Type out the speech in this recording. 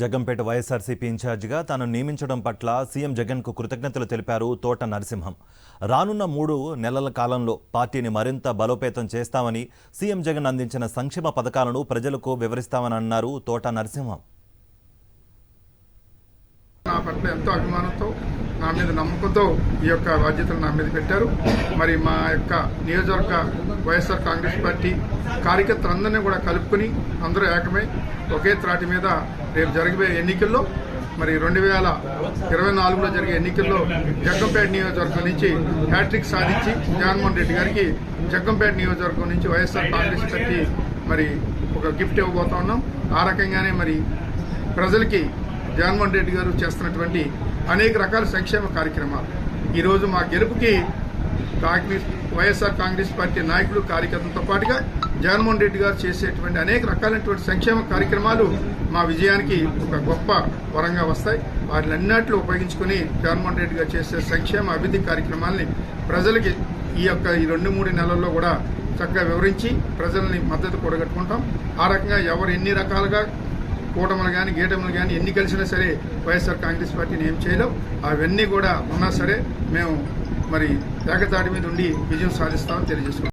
జగంపేట వైఎస్ఆర్సీపీ ఇన్ఛార్జిగా తాను నియమించడం పట్ల సీఎం జగన్కు కృతజ్ఞతలు తెలిపారు తోట నరసింహం. రానున్న 3 నెలల కాలంలో పార్టీని మరింత బలోపేతం చేస్తామని, సీఎం జగన్ అందించిన సంక్షేమ పథకాలను ప్రజలకు వివరిస్తామని అన్నారు తోట నరసింహం. నా పట్ల ఎంతో అభిమానంతో, నా మీద నమ్మకంతో ఈ యొక్క బాధ్యతలు నా మీద పెట్టారు. మరి మా యొక్క నియోజకవర్గ వైఎస్ఆర్ కాంగ్రెస్ పార్టీ కార్యకర్తలందరినీ కూడా కలుపుకుని అందరూ ఏకమై ఒకే త్రాటి మీద రేపు జరిగే ఎన్నికల్లో, మరి 2024లో జరిగే ఎన్నికల్లో జగ్గంపేట నియోజకవర్గం నుంచి హ్యాట్రిక్ సాధించి జగన్మోహన్ రెడ్డి గారికి జగ్గంపేట నియోజకవర్గం నుంచి వైఎస్ఆర్ కాంగ్రెస్ పార్టీ మరి ఒక గిఫ్ట్ ఇవ్వబోతా ఉన్నాం. ఆ రకంగానే మరి ప్రజలకి జగన్మోహన్ రెడ్డి గారు చేస్తున్నటువంటి అనేక రకాల సంక్షేమ కార్యక్రమాలు ఈరోజు మా గెలుపుకి వైఎస్ఆర్ కాంగ్రెస్ పార్టీ నాయకులు కార్యకర్తలతో పాటుగా జగన్మోహన్ రెడ్డి గారు చేసేటువంటి అనేక రకాలైనటువంటి సంక్షేమ కార్యక్రమాలు మా విజయానికి ఒక గొప్ప వరంగా వస్తాయి. వాటిలన్నింటిలో ఉపయోగించుకుని జగన్మోహన్ రెడ్డి గారు చేసే సంక్షేమ అభివృద్ధి కార్యక్రమాలని ప్రజలకి ఈ 2-3 నెలల్లో కూడా చక్కగా వివరించి ప్రజల్ని మద్దతు కూడగట్టుకుంటాం. ఆ రకంగా ఎవరు ఎన్ని రకాలుగా కూటములు కానీ గీటములు కానీ ఎన్ని కలిసినా సరే వైఎస్ఆర్ కాంగ్రెస్ పార్టీని ఏం చేయలేవు. అవన్నీ కూడా ఉన్నా సరే మేము మరి ఏకతాటి మీద ఉండి విజయం సాధిస్తామని తెలియజేసుకుంటాం.